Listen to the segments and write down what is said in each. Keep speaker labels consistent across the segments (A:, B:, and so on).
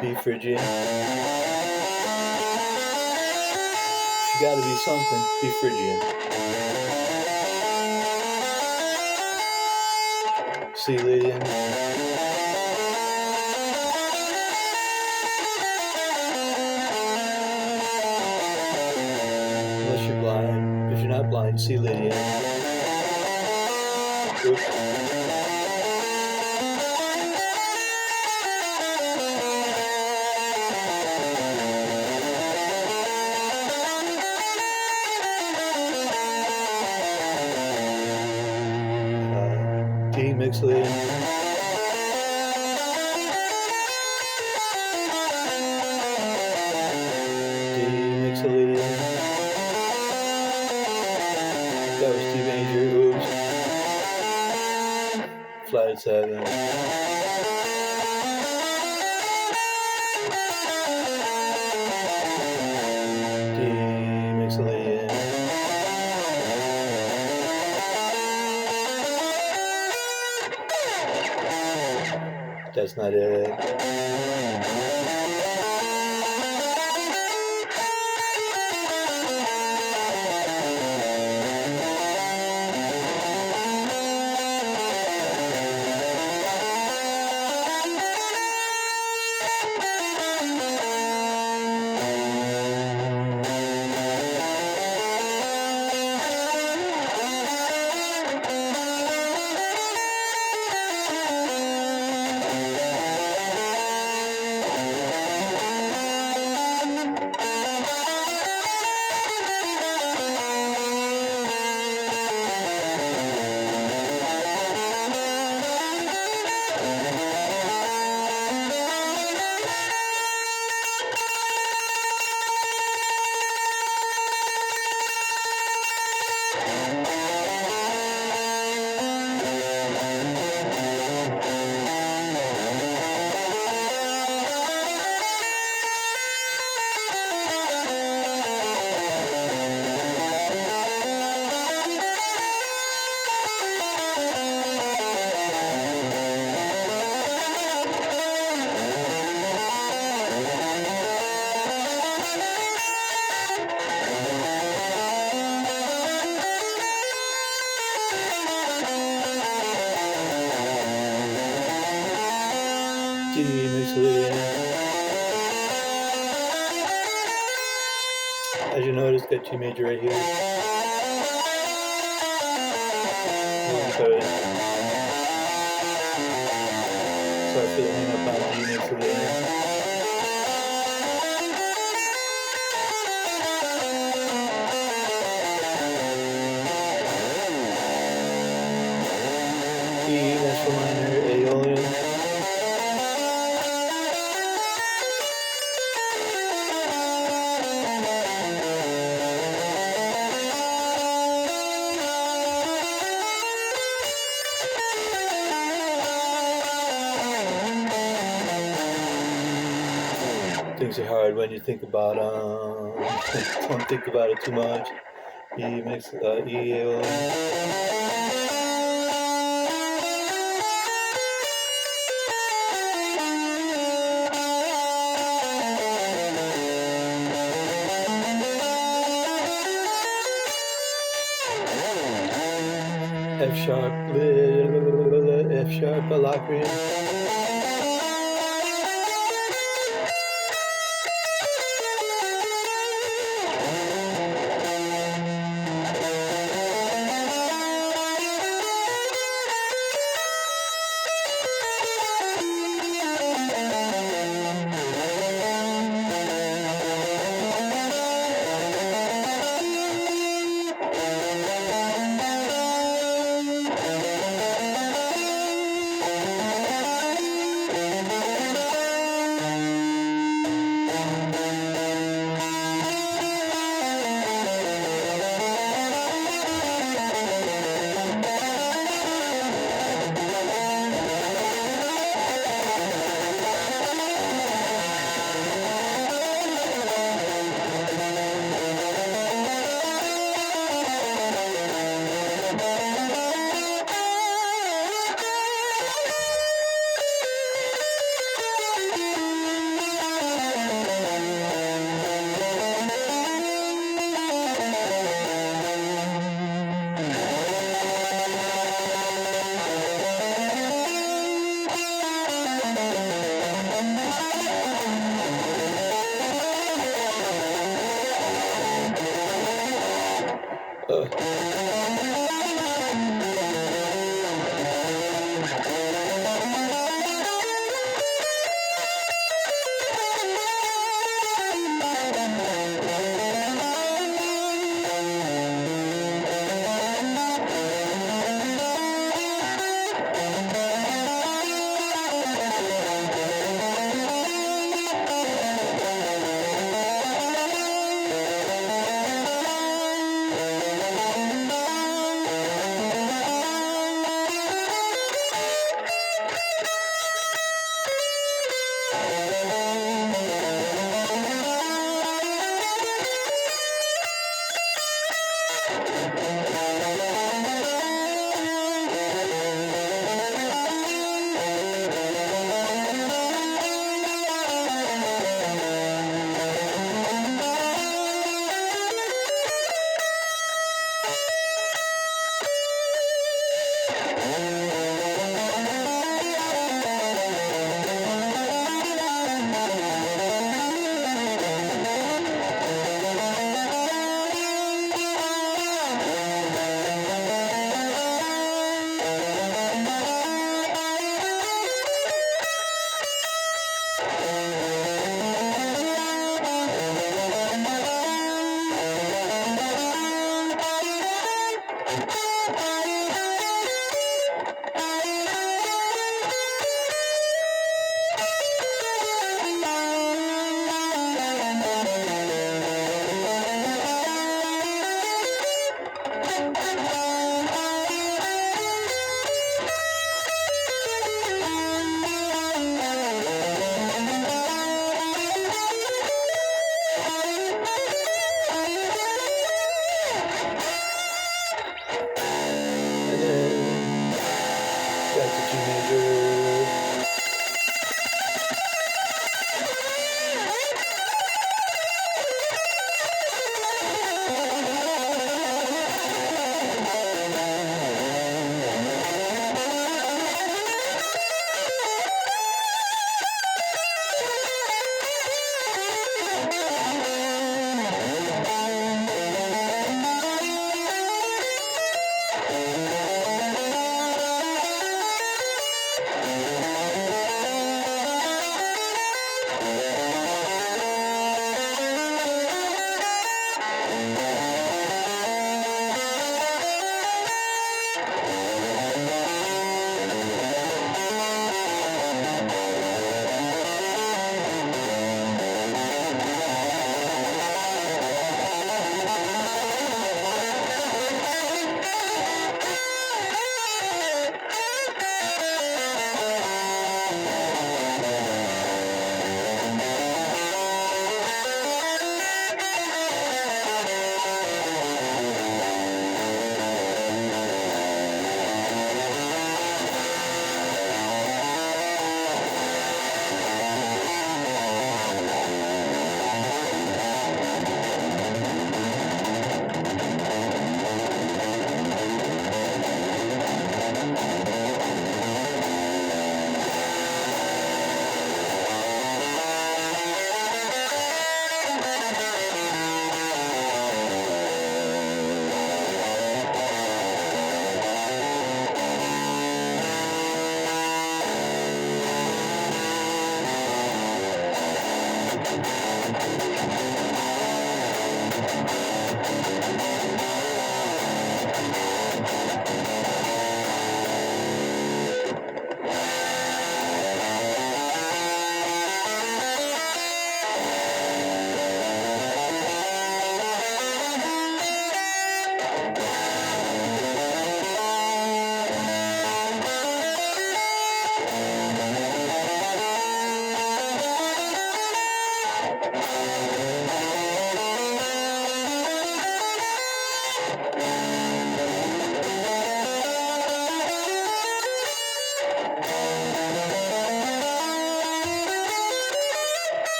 A: B phrygian. She gotta be something. B phrygian. C lydian. Unless you're blind. If you're not blind, C lydian. Oops. D mixlydian. D mixlydian. That was D major. Oops. Flat 7. D mixlydian. That's not it. D mixlydian. As you notice, got G major right here. Sorry for the hang up on D mixlydian. E nashville minor, aeolian. Things are hard when you think about don't think about it too much. E aeolian. F sharp, F sharp, locrian.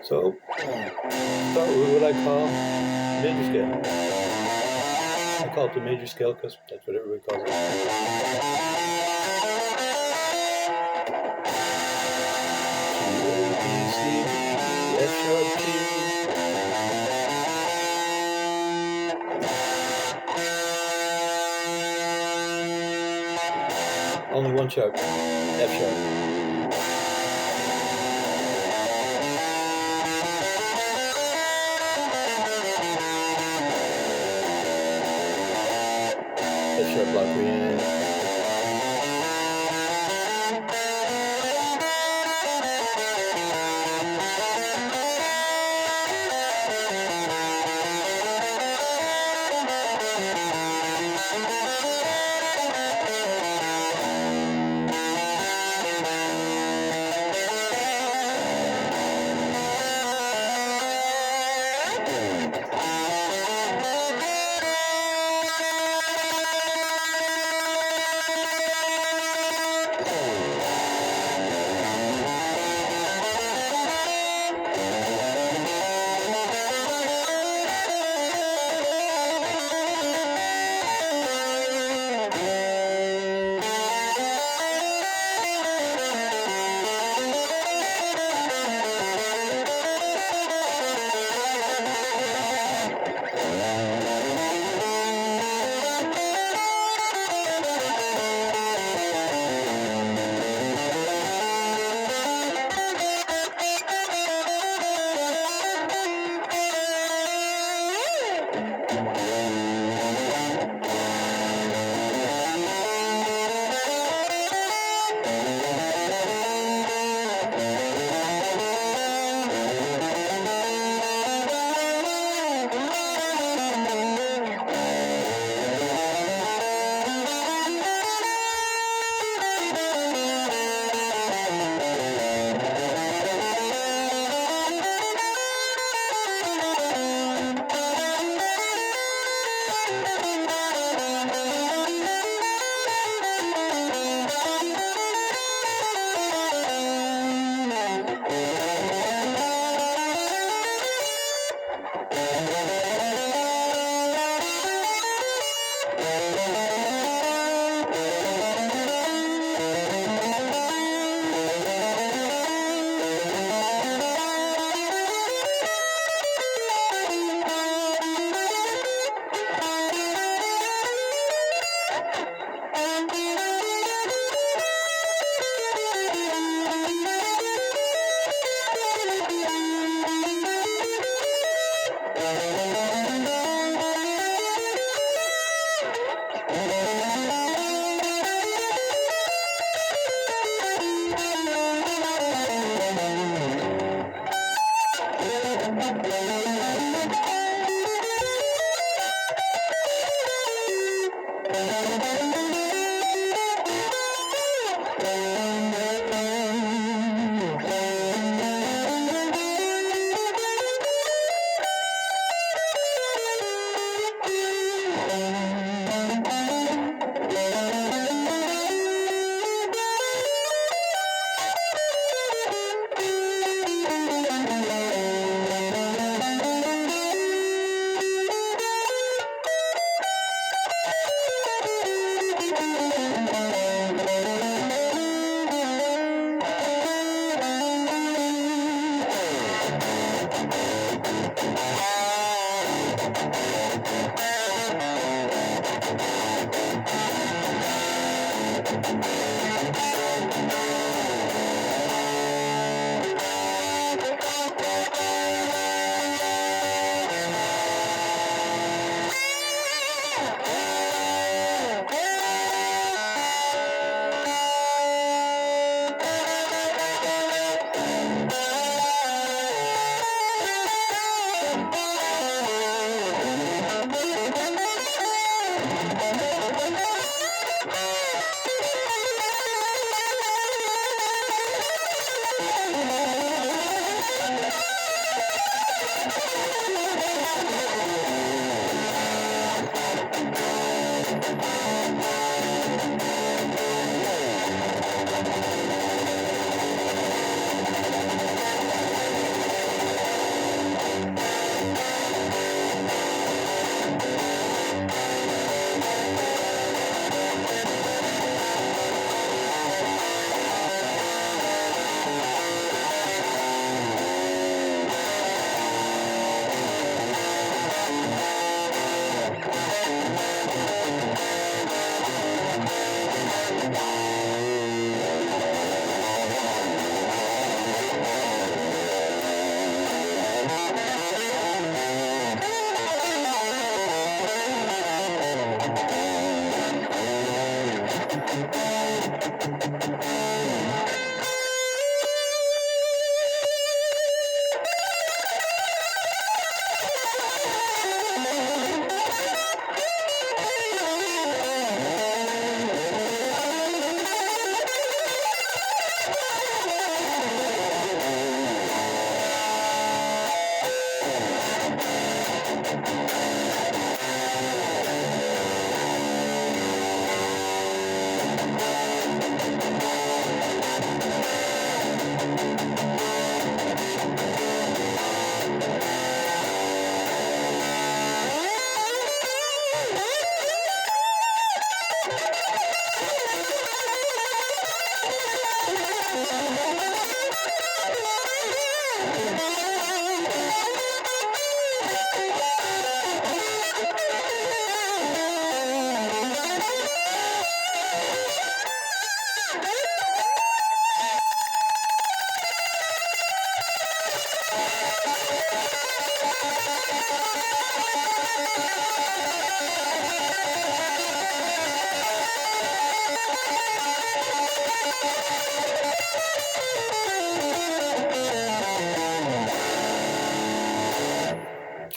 A: So, start with what I call major scale. I call it the major scale because that's what everybody calls it. G, A, B, C, D, E, F sharp, G. Only one sharp, F sharp. F sharp, locrian.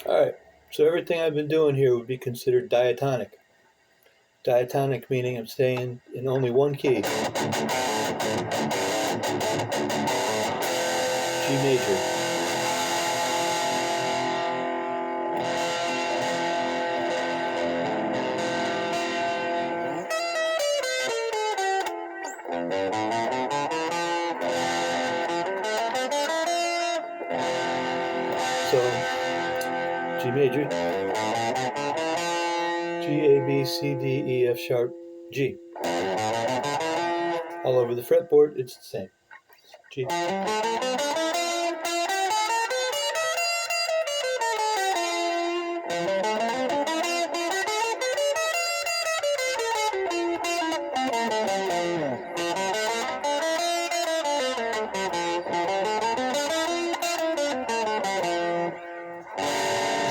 A: Alright, so everything I've been doing here would be considered diatonic. Diatonic meaning I'm staying in only one key. G major. So, G major, G, A, B, C, D, E, F sharp, G. All over the fretboard, it's the same. G.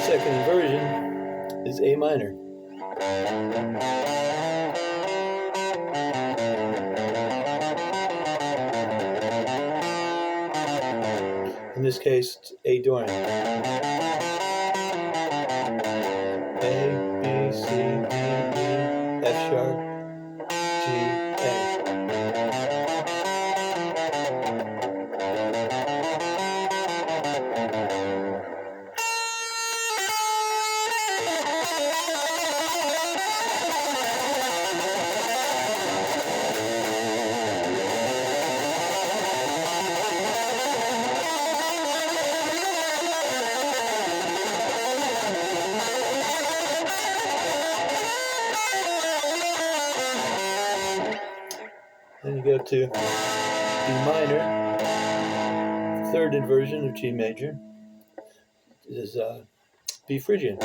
A: The second inversion is A minor. In this case, it's A dorian. A, B, C, D, E, F sharp, G, A. Then you go to B minor, third inversion of G major is B phrygian.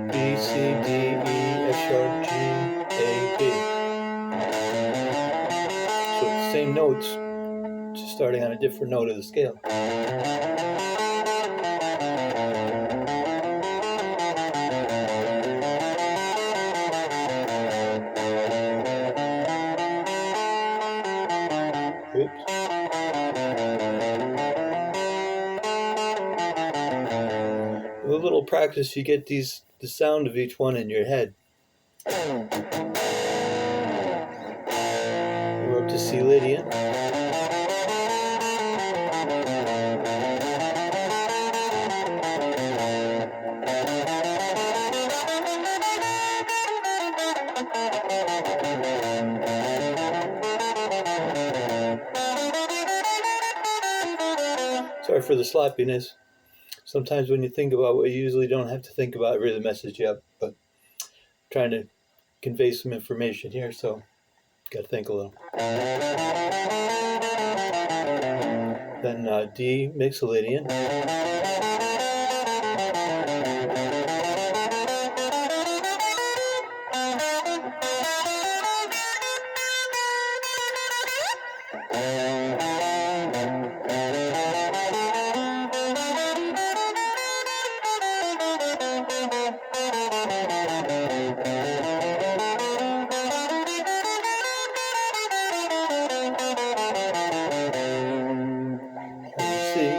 A: B, C, D, E, F sharp, G, A, B. So it's the same notes, just starting on a different note of the scale. Oops. a little practice, you get the sound of each one in your head. We're up to C Lydian. Sorry for the sloppiness. Sometimes when you think about what you usually don't have to think about, it really messes you up. But trying to convey some information here, so got to think a little. Then D mixlydian.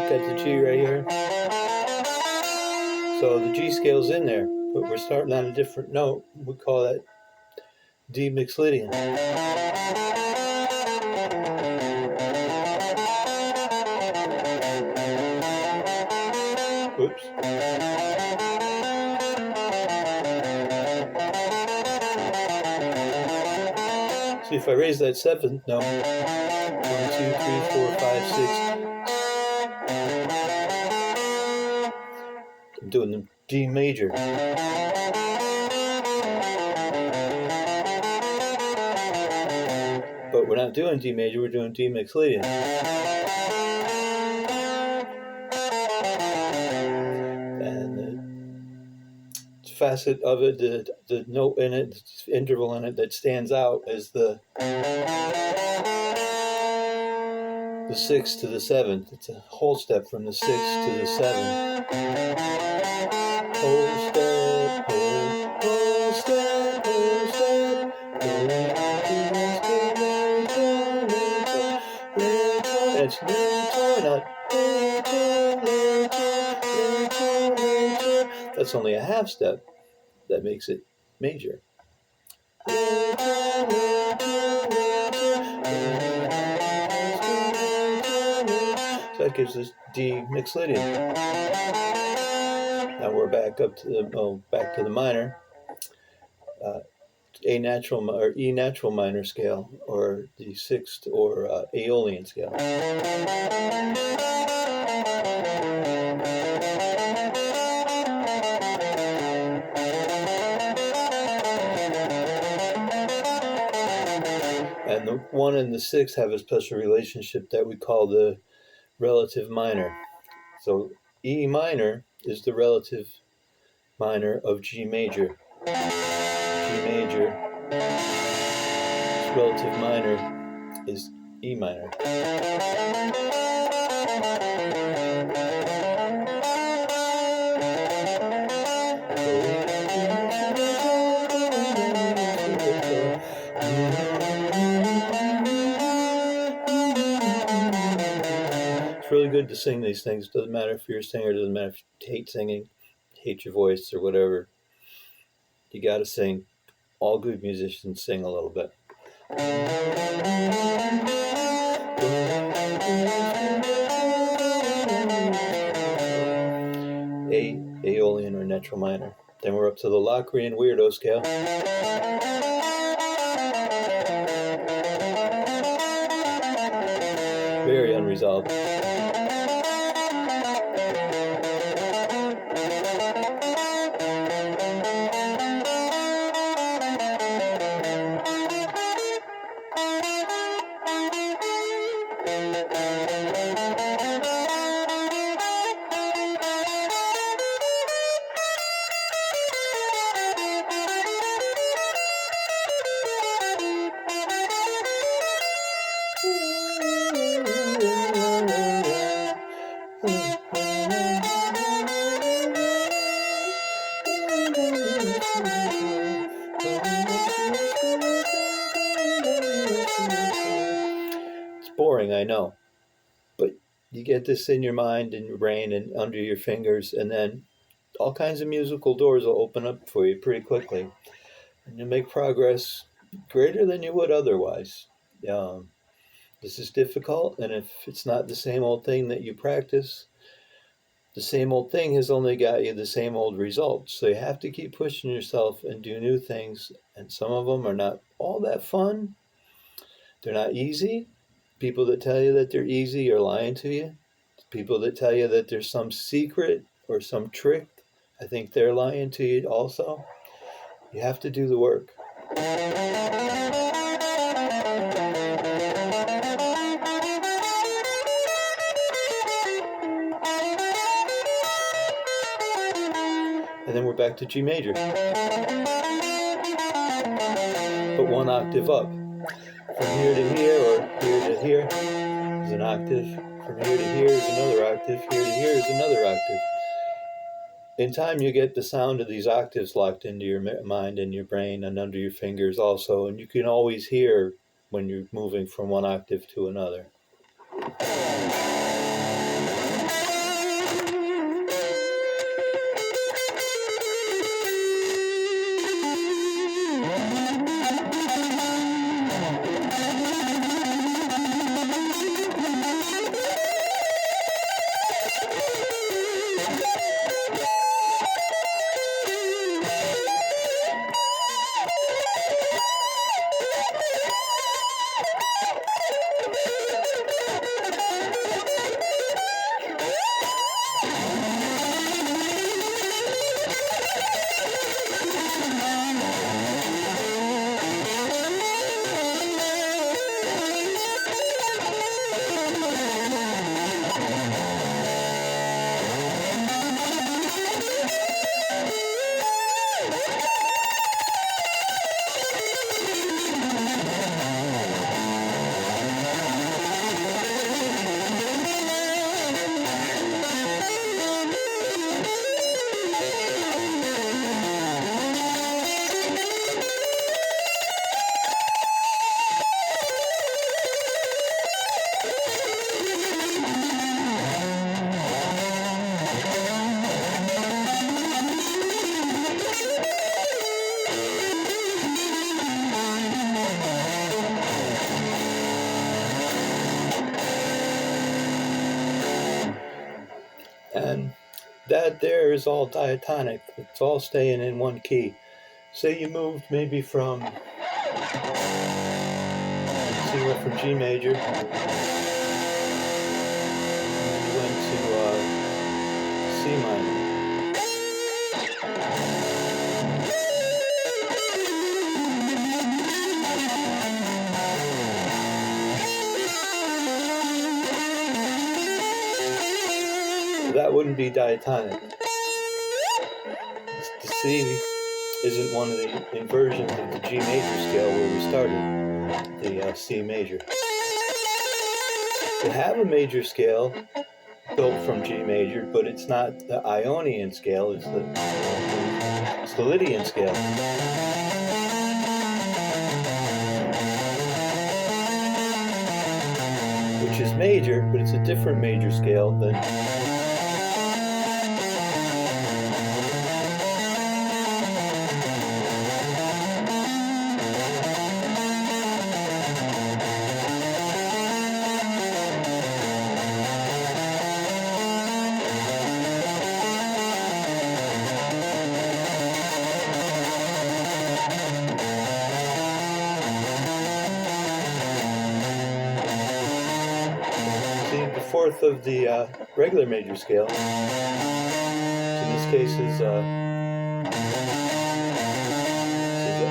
A: Got the G right here. So the G scale's in there, but we're starting on a different note. We call that D mixlydian. Oops. See, if I raise that seventh note, 1, 2, 3, 4, 5, 6. I'm doing the D major. But we're not doing D major, we're doing D mixlydian. And the facet of it, the note in it, the interval in it that stands out is the 6th to the 7th. It's a whole step from the 6th to the 7th. Whole step, whole step, whole step. It's later, not later. That's only a half step. That makes it major. So that gives us D mixlydian. Now we're back up to the minor, A natural or E natural minor scale, or the 6th or aeolian scale. And the 1 and the 6 have a special relationship that we call the relative minor. So E minor is the relative minor of G major. G major, its relative minor is E minor. It's really good to sing these things. Doesn't matter if you're a singer, doesn't matter if you hate singing, hate your voice or whatever. You got to sing. All good musicians sing a little bit. Aeolian or natural minor. Then we're up to the locrian weirdo scale. Very unresolved. It's boring, I know, but you get this in your mind and your brain and under your fingers, and then all kinds of musical doors will open up for you pretty quickly, and you'll make progress greater than you would otherwise. Um, this is difficult, and if it's not the same old thing that you practice, the same old thing has only got you the same old results. So you have to keep pushing yourself and do new things, and some of them are not all that fun. They're not easy. People that tell you that they're easy are lying to you. People that tell you that there's some secret or some trick, I think they're lying to you also. You have to do the work. And then we're back to G major, but one octave up. From here to here, or here to here, is an octave. From here to here is another octave. Here to here is another octave. In time, you get the sound of these octaves locked into your mind and your brain and under your fingers also, and you can always hear when you're moving from one octave to another. And that there is all diatonic. It's all staying in one key. Say you moved maybe from, you went from G major, and then you went to C minor. That wouldn't be diatonic. The C isn't one of the inversions of the G major scale where we started, the C major. We have a major scale built from G major, but it's not the Ionian scale, it's the Lydian scale. Which is major, but it's a different major scale than fourth of the regular major scale, which in this case is the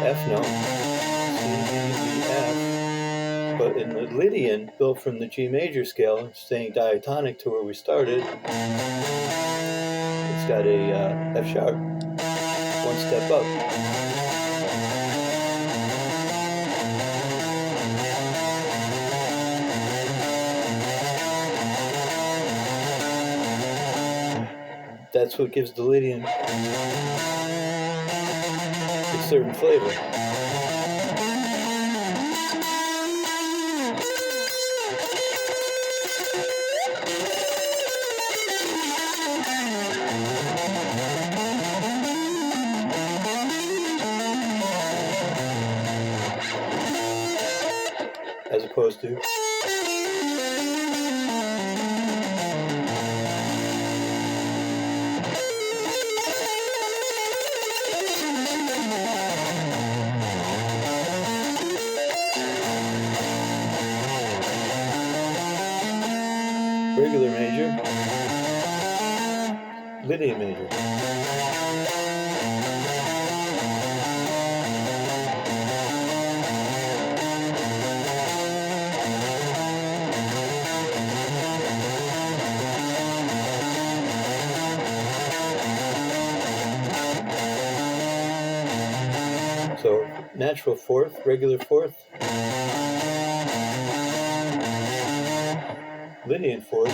A: F note, C, D, E, F. But in the Lydian, built from the G major scale, staying diatonic to where we started, it's got a F sharp, one step up. That's what gives the Lydian a certain flavor. supposed to. Regular major, Lydian major. So natural fourth, regular fourth, Lydian fourth,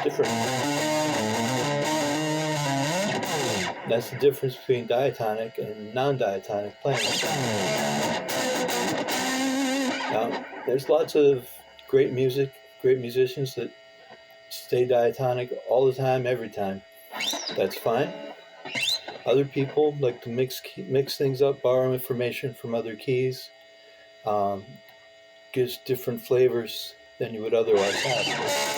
A: different. That's the difference between diatonic and non-diatonic playing. Now, there's lots of great music, great musicians that stay diatonic all the time, every time. That's fine. Other people like to mix things up, borrow information from other keys. Gives different flavors than you would otherwise have.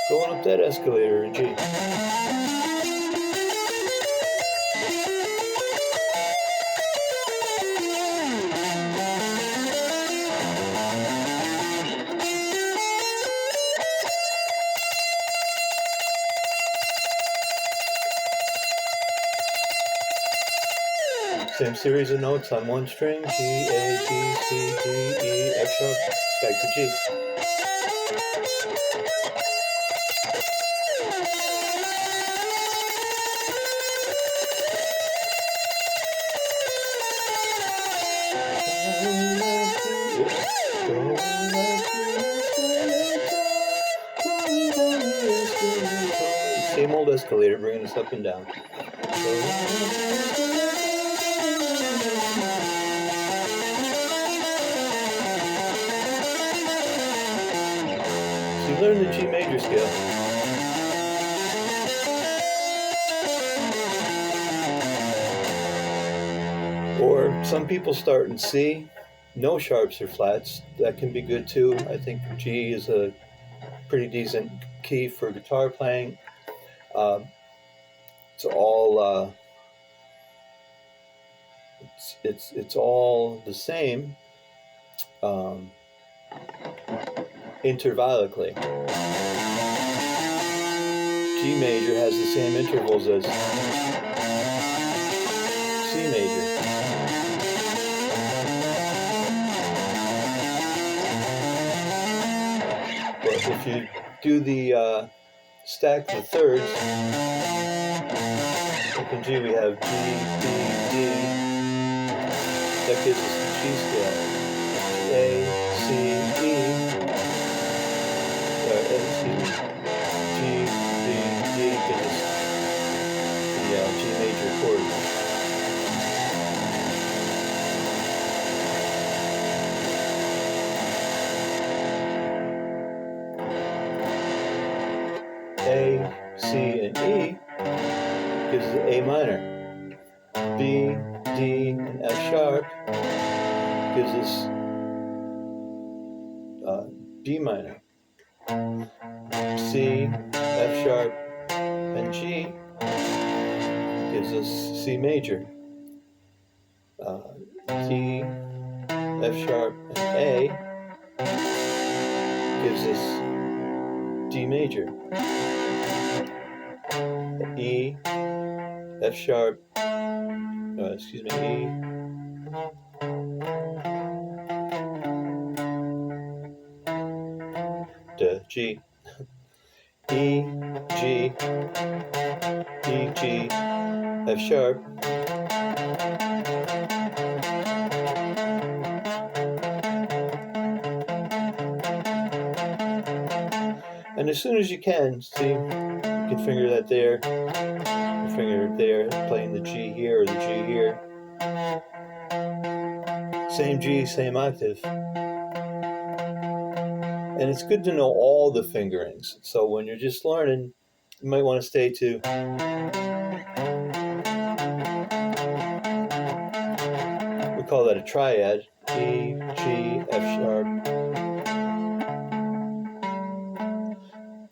A: Going up that escalator in G. Same series of notes on one string, G, A, B, C, D, E, F sharp, back to G. Same old escalator bringing us up and down. So you learn the G major scale. Or some people start in C, no sharps or flats. That can be good too. I think G is a pretty decent key for guitar playing. It's all it's all the same intervallically. G major has the same intervals as C major. But if you do the stack the thirds, like in G we have G, B, D. That gives us the G scale. A, C, E. G, B, D gives us the G major chord. A, C, and E gives us A minor. B, D, and F sharp gives us B minor. C, F sharp, and G gives us C major. D, F sharp, and A gives us D major. E, F sharp, E, G, E, G, E, G, F sharp, as soon as you can, see, you can finger that there, you finger it there, playing the G here or the G here. Same G, same octave. And it's good to know all the fingerings. So when you're just learning, you might want to stay to we call that a triad. E, G, F sharp.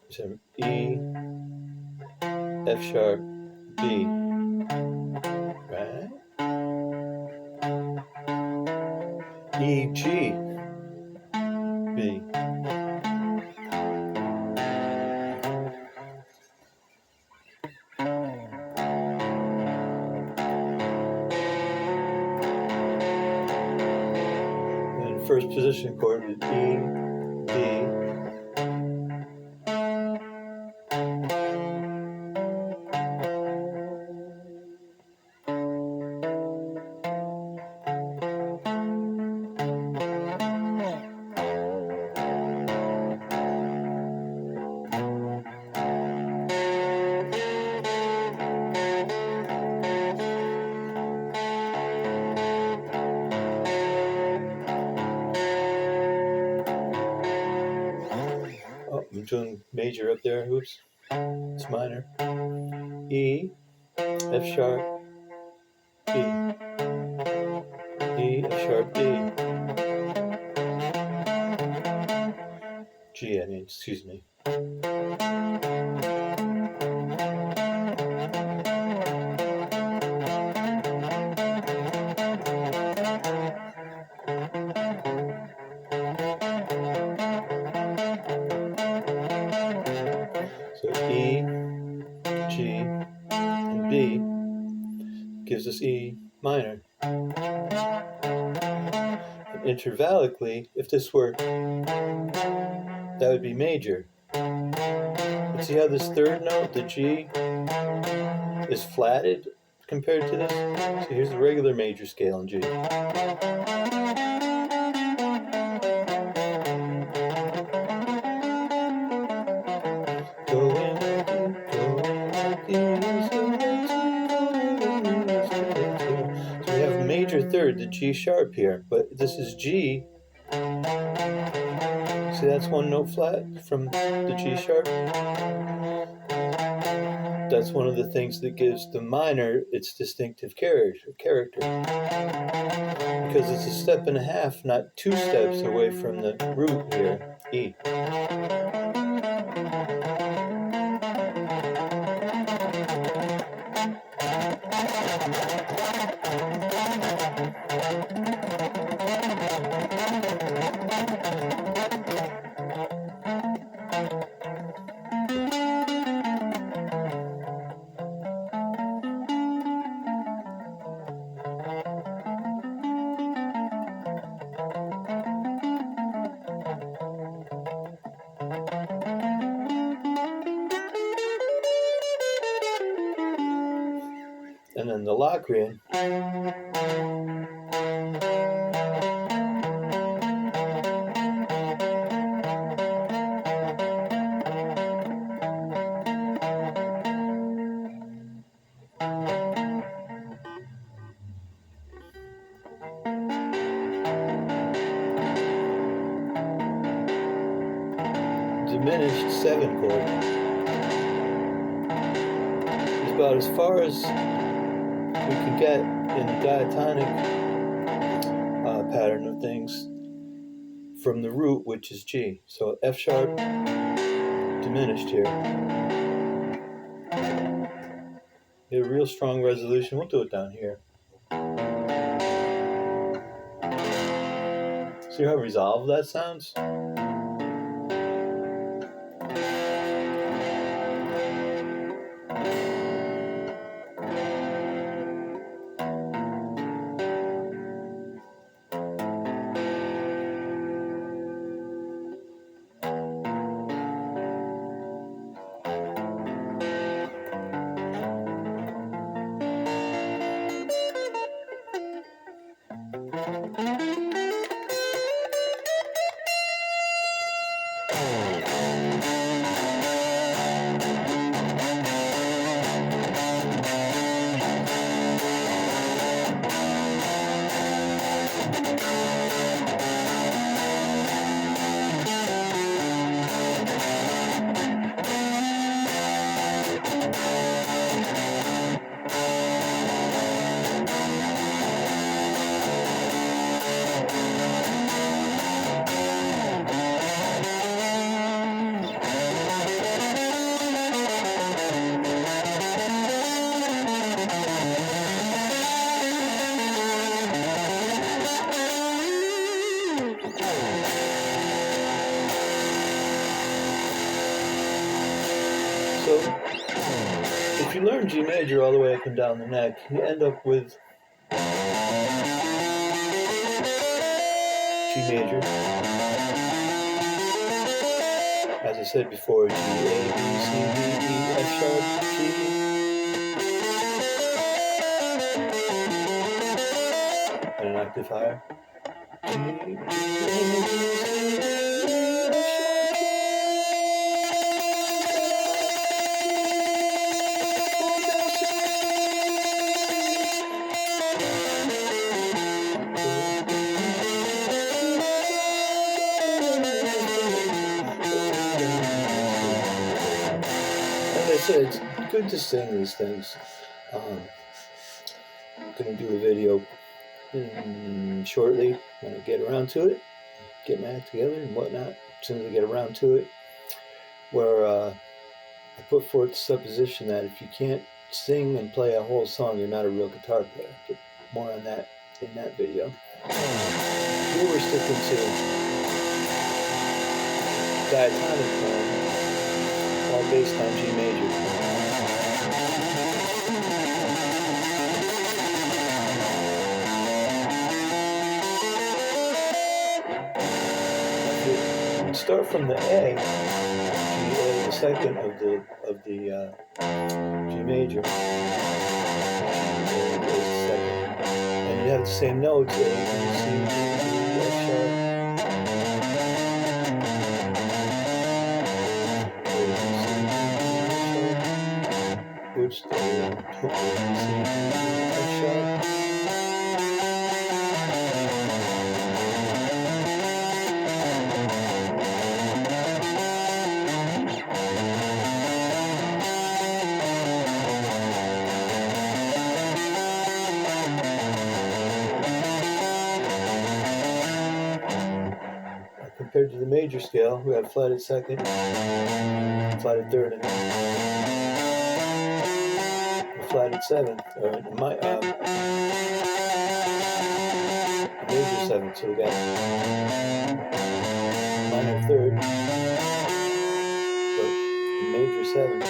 A: So E, F sharp, B. Right? E, G, B. And first position chord is E, D. Oh, I'm doing major up there. Oops. It's minor. E, F sharp, B. E, F sharp, D. G, I mean, excuse me. So E, G, and B gives us E minor. And intervallically, if this were, that would be major. But see how this third note, the G, is flatted compared to this? So here's the regular major scale in G. So we have major third, the G sharp here, but this is G. See, that's one note flat from the G sharp. That's one of the things that gives the minor its distinctive character. Because it's a step and a half, not two steps away from the root here, E. And then the locrian. Diminished 7 chord is about as far as we can get in the diatonic pattern of things from the root, which is G. So F sharp diminished here. Get a real strong resolution. We'll do it down here. See how resolved that sounds? you learn G major all the way up and down the neck, you end up with G major. As I said before, G, A, B, C, D, E, F sharp, G. And an octave higher. G, G, A, B, C, D, F sharp, As I said, it's good to sing these things. I'm going to do a video shortly when I get around to it, get my act together and whatnot, as soon as I get around to it, where I put forth the supposition that if you can't sing and play a whole song, you're not a real guitar player. But more on that in that video. Here we're sticking to diatonic playing, all based on G major. Start from the A, the second of the G major, and you have the same notes, A, B, C, D, E, F sharp, oops, A, B, C, D, F sharp. Compared to the major scale, we have flatted second, flatted third, and flatted seventh, or major seventh. So we got minor third, but major seventh.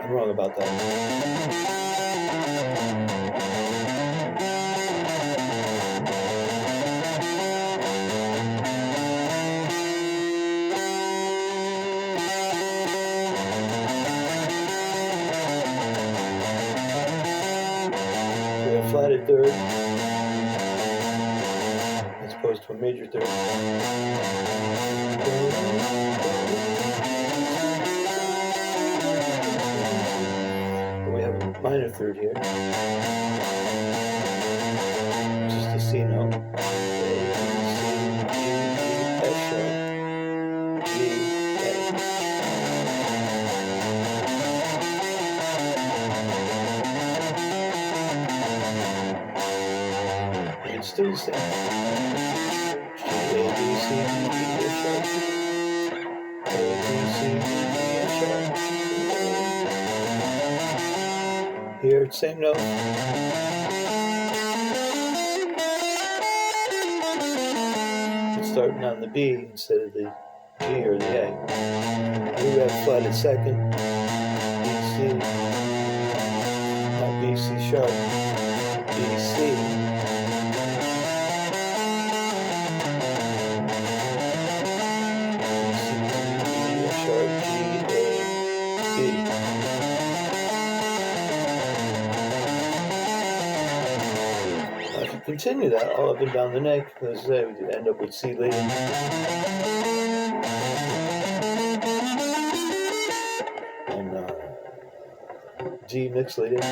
A: I'm wrong about that. We have flatted third as opposed to a major third. But we have a minor third here, just a C note. A, C, D, F sharp, G, A. It's still the same. G, A, B, C, D, E, F sharp, A, B, C, D, E, F sharp. Here, same note. It's starting on the B instead of the G or the A. Here we have flatted second, B, C, not B, C sharp, B, C. Continue that all up and down the neck. As I say, we end up with C lydian. And D mixlydian.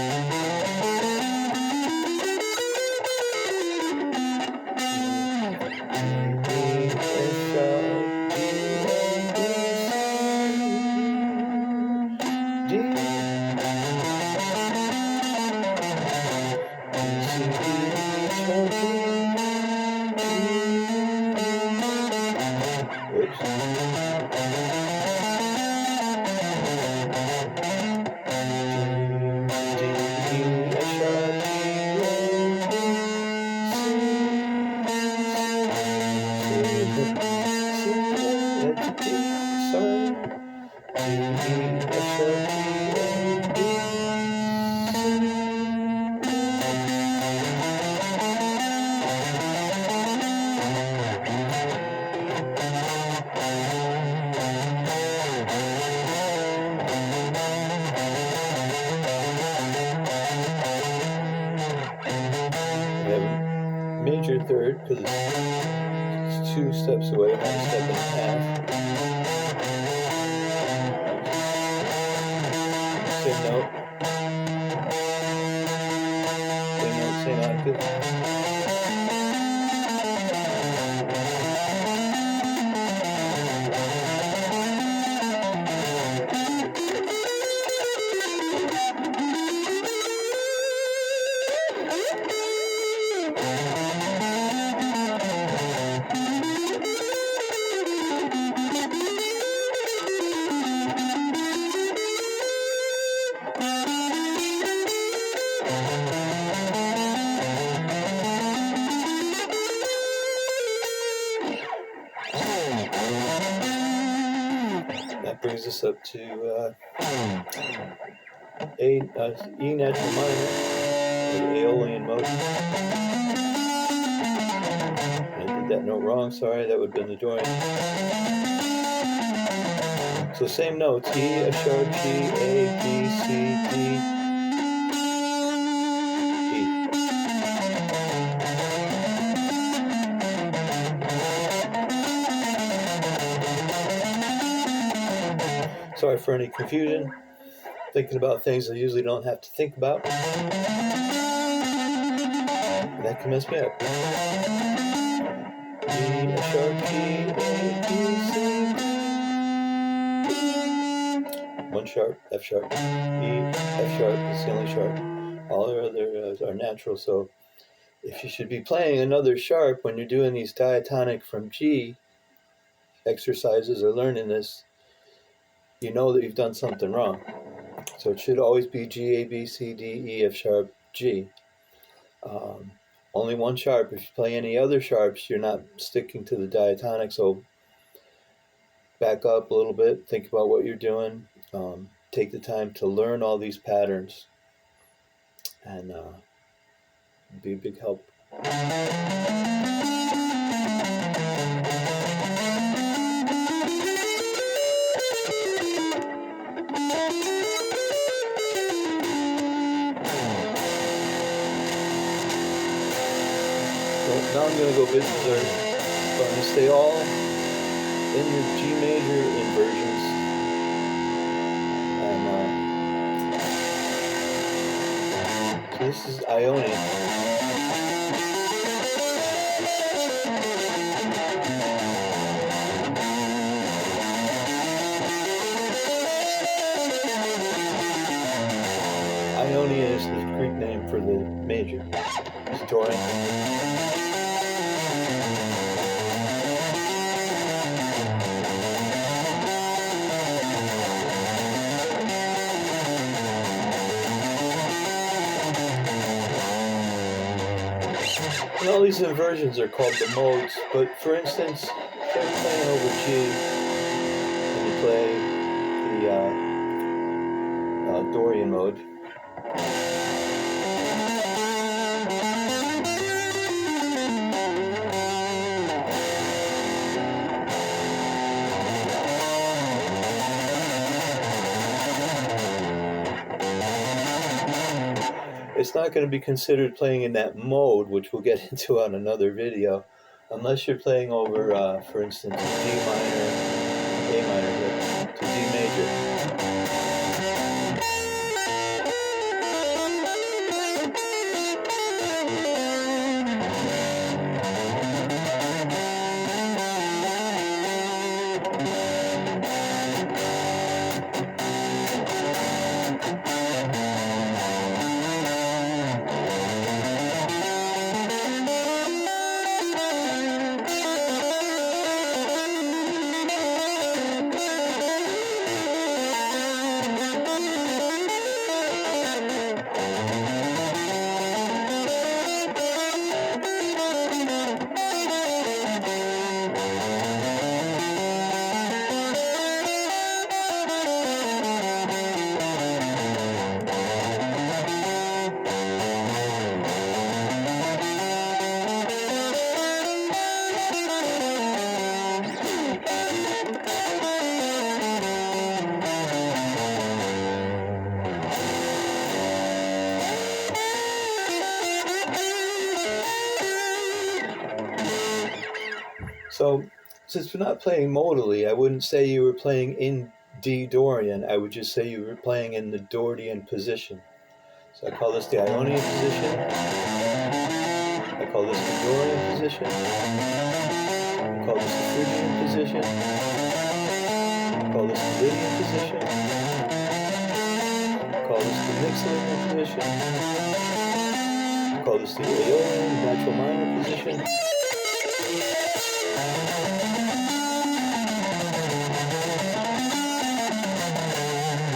A: sorry, G, E, F sharp, G, A, B, C. We have a major third because it's 2 steps away, 1 step and a half. Same note. Same note, same octave. That brings us up to E natural minor, the aeolian mode. I did that note wrong, sorry, that would have been the dorian. So same notes, E, F sharp, G, A, B, C, D, E. Sorry for any confusion. Thinking about things I usually don't have to think about. That can mess me up. E, F sharp, G, A, B, C, D. 1 sharp, F sharp, E, F sharp, it's the only sharp. All the others are natural, so if you should be playing another sharp when you're doing these diatonic from G exercises or learning this, you know that you've done something wrong. So it should always be G, A, B, C, D, E, F sharp, G. Only 1 sharp. If you play any other sharps, you're not sticking to the diatonic. So back up a little bit, think about what you're doing, take the time to learn all these patterns, and be a big help. Now I'm going to go a bit berserk. So I'm going to stay all in the G major inversions. And so this is ionian. Ionian is the Greek name for the major. It's dorian. And all these inversions are called the modes, but for instance, if you're playing over G and you play the Dorian mode, it's not going to be considered playing in that mode, which we'll get into on another video, unless you're playing over, for instance, D minor, A minor here, to D major. So, since we're not playing modally, I wouldn't say you were playing in D Dorian. I would just say you were playing in the Dorian position. So I call this the Ionian position. I call this the Dorian position. I call this the Phrygian position. I call this the Lydian position. I call this the mixlydian position. I call this the aeolian natural minor position.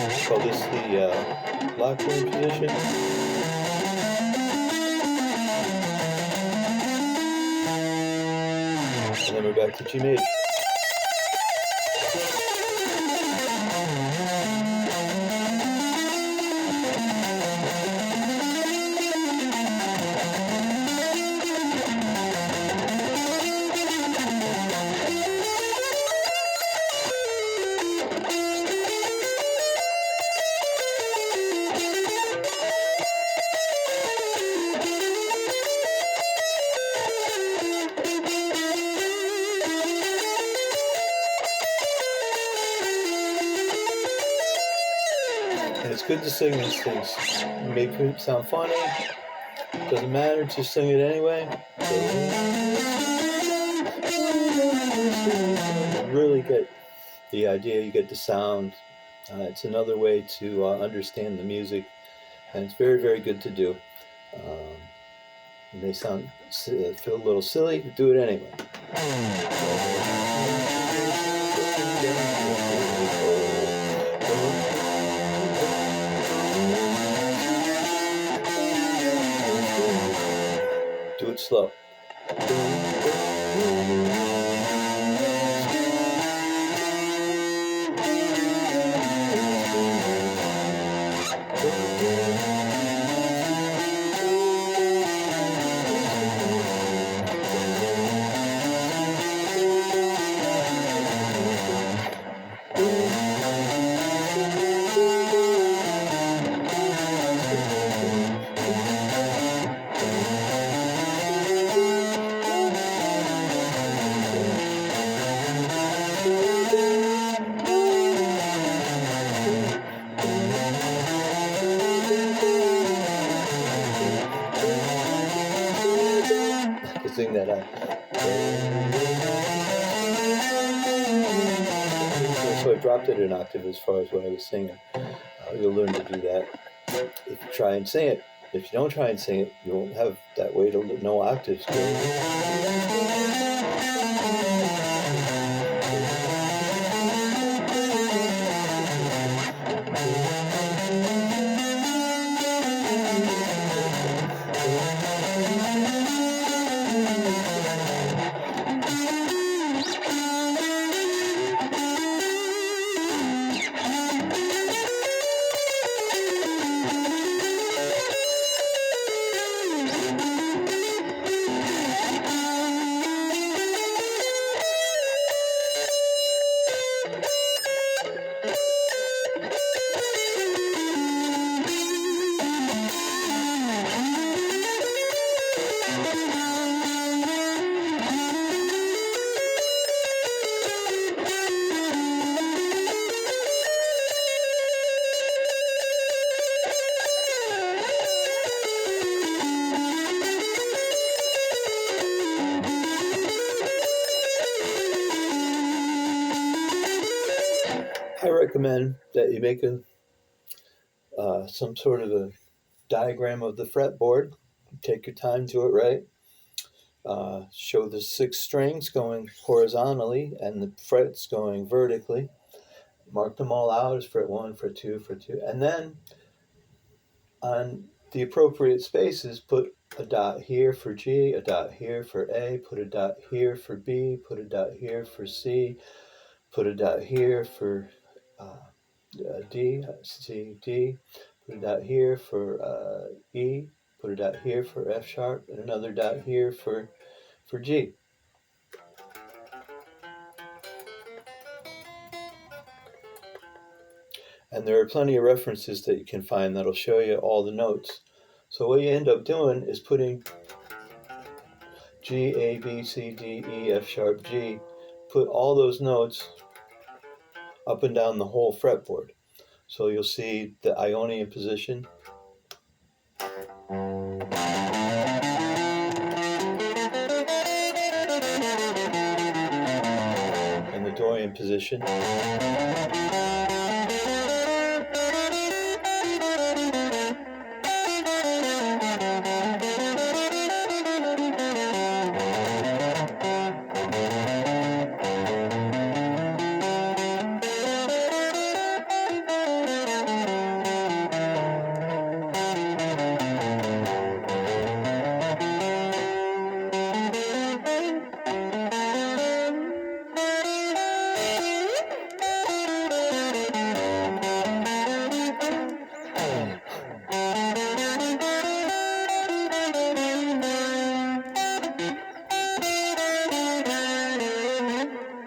A: I call this the locrian position. And then we're back to G major. And it's good to sing these things. It may sound funny, doesn't matter, just sing it anyway. You really get the idea, you get the sound. It's another way to understand the music, and it's very, very good to do. It may feel a little silly, but do it anyway. Do it slow. Sing that out. So I dropped it an octave as far as what I was singing. You'll learn to do that if you try and sing it. If you don't try and sing it, you won't have that way to know octaves. I recommend that you make some sort of a diagram of the fretboard. Take your time, do it right. Show the 6 strings going horizontally and the frets going vertically. Mark them all out as fret 1, fret 2, fret 2. And then on the appropriate spaces, put a dot here for G, a dot here for A, put a dot here for B, put a dot here for C, put a dot here for D, C, D, put a dot here for E, put a dot here for F sharp, and another dot here for G. And there are plenty of references that you can find that'll show you all the notes. So what you end up doing is putting G, A, B, C, D, E, F sharp, G. Put all those notes up and down the whole fretboard. So you'll see the Ionian position, and the Dorian position.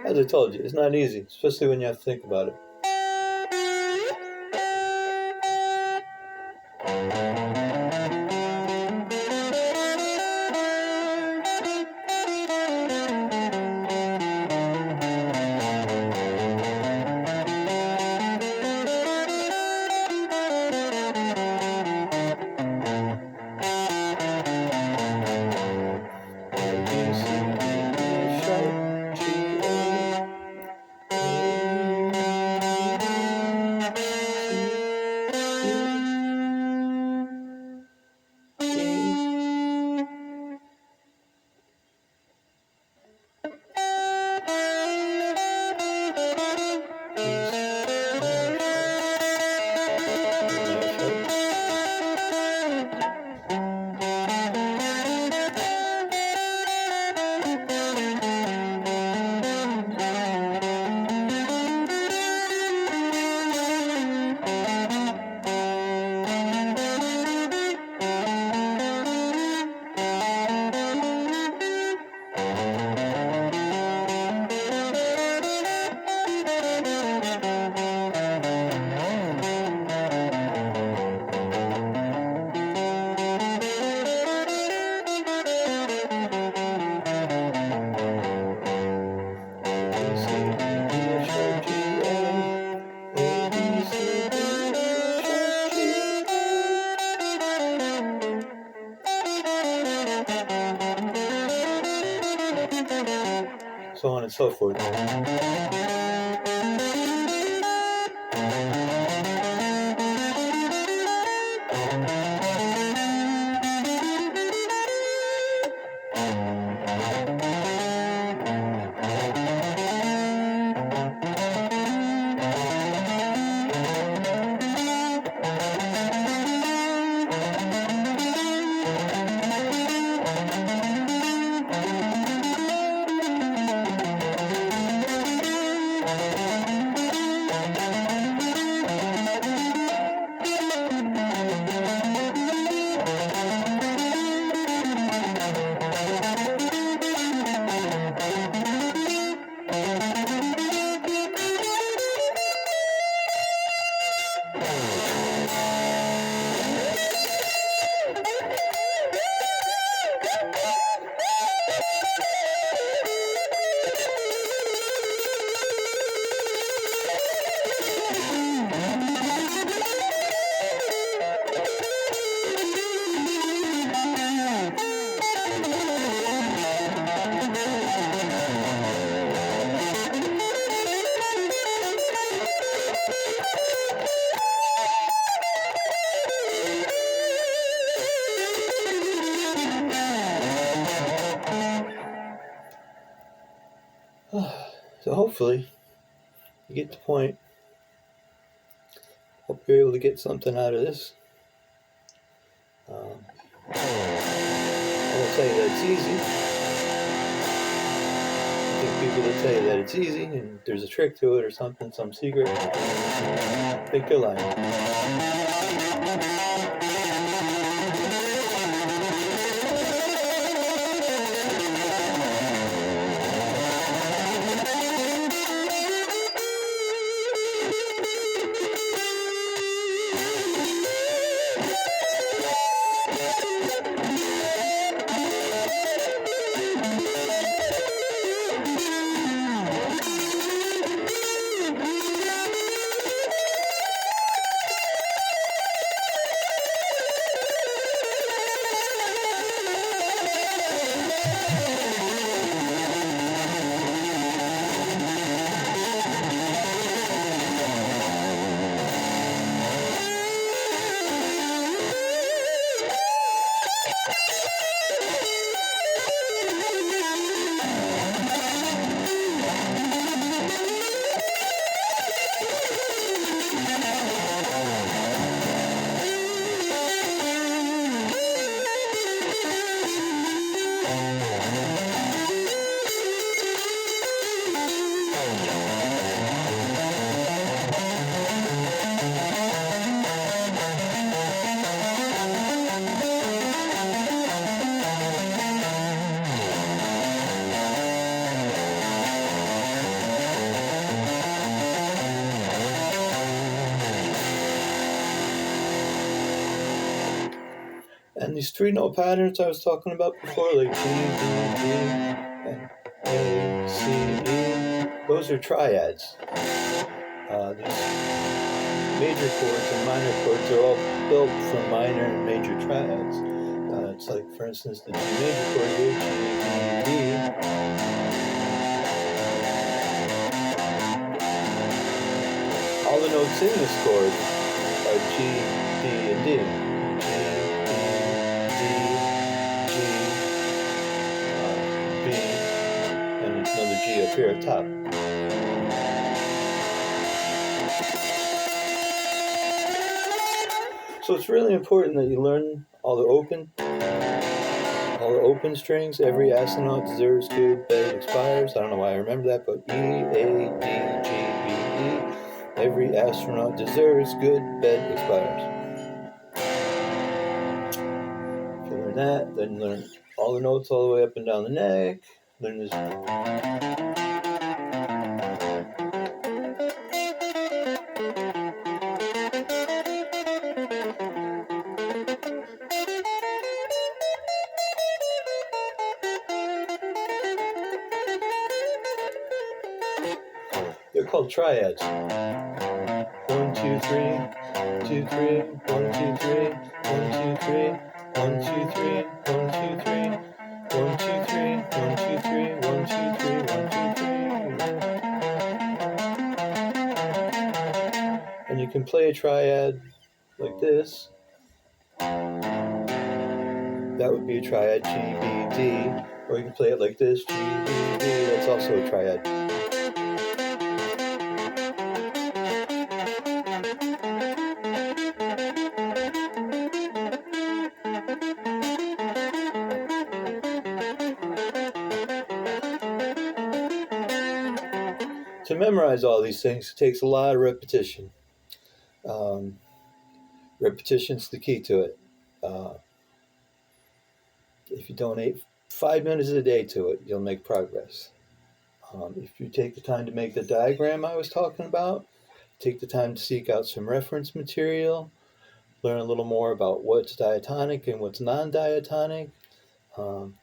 A: As I told you, it's not easy, especially when you have to think about it. So on and so forth. So hopefully you get the point. Hope you're able to get something out of this. I won't tell you that it's easy. I think people that tell you that it's easy and there's a trick to it or something, some secret, I think they're lying. And these 3-note patterns I was talking about before, like G, D, D, and A, C, E, those are triads. These major chords and minor chords are all built from minor and major triads. It's like, for instance, the G major chord here, G, D, D. All the notes in this chord are G, D, and D. G, D, G, B, and another G up here at top. So it's really important that you learn all the open strings. Every astronaut deserves good, bed expires. I don't know why I remember that, but E, A, D, G, B, E. Every astronaut deserves good, bed expires. If you learn that, then learn all the notes all the way up and down the neck. Learn this. They're called triads. 1, 2, 3, 2, 3, 1, 2, 3, 1, 2, 3, 1, 2, 3, 1, 2, 3, 1, 2, 3, 1, 2, 3, 1, 2, 3, 1, 2, 3. And you can play a triad like this. That would be a triad, G, B, D. Or you can play it like this, G, B, D. That's also a triad. To memorize all these things, it takes a lot of repetition. Repetition's the key to it. If you donate 5 minutes a day to it, you'll make progress. If you take the time to make the diagram I was talking about, take the time to seek out some reference material, learn a little more about what's diatonic and what's non-diatonic, learn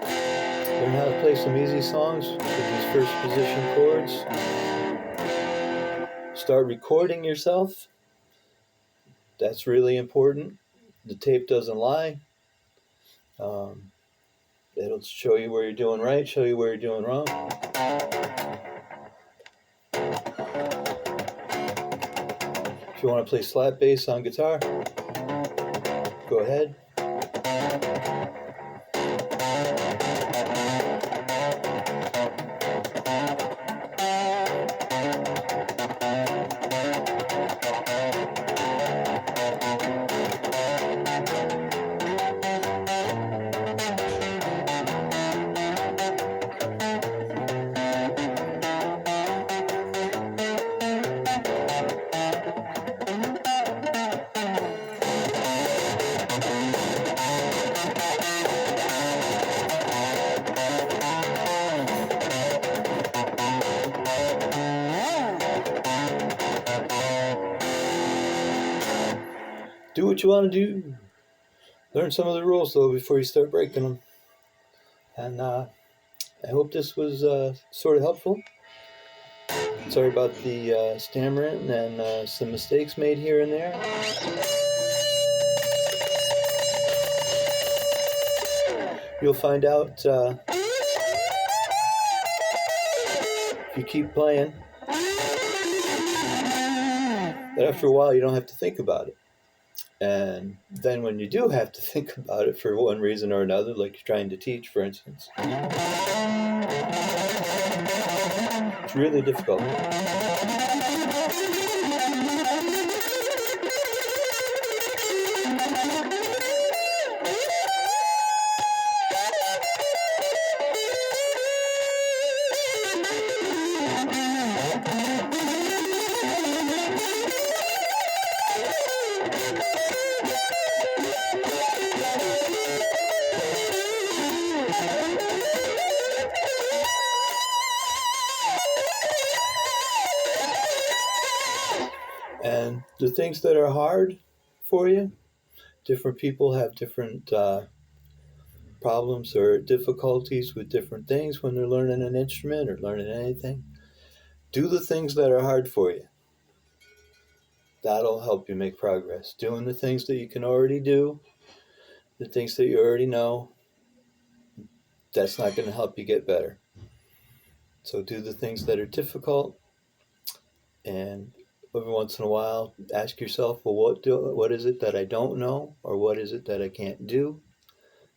A: how to play some easy songs with these first position chords, start recording yourself. That's really important. The tape doesn't lie. It'll show you where you're doing right, show you where you're doing wrong. If you want to play slap bass on guitar, go ahead. Do what you want to do. Learn some of the rules, though, before you start breaking them. And I hope this was sort of helpful. Sorry about the stammering and some mistakes made here and there. You'll find out if you keep playing that after a while you don't have to think about it. And then when you do have to think about it for one reason or another, like you're trying to teach, for instance, it's really difficult. And the things that are hard for you, different people have different problems or difficulties with different things when they're learning an instrument or learning anything. Do the things that are hard for you. That'll help you make progress. Doing the things that you can already do, the things that you already know, that's not going to help you get better. So do the things that are difficult, and every once in a while ask yourself, well, what is it that I don't know, or what is it that I can't do?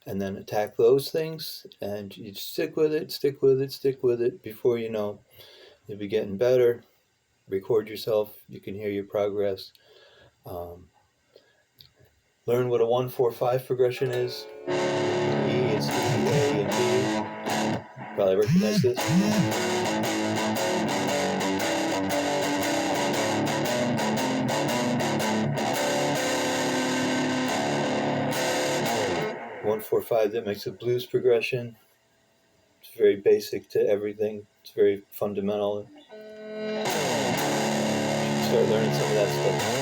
A: And then attack those things, and you stick with it. Before you know, you'll be getting better. Record yourself. You can hear your progress. Learn what a 1-4-5 progression is. E is E, A, and B. Probably recognize this. 1-4-5, that makes a blues progression. It's very basic to everything. It's very fundamental. Start learning some of that stuff.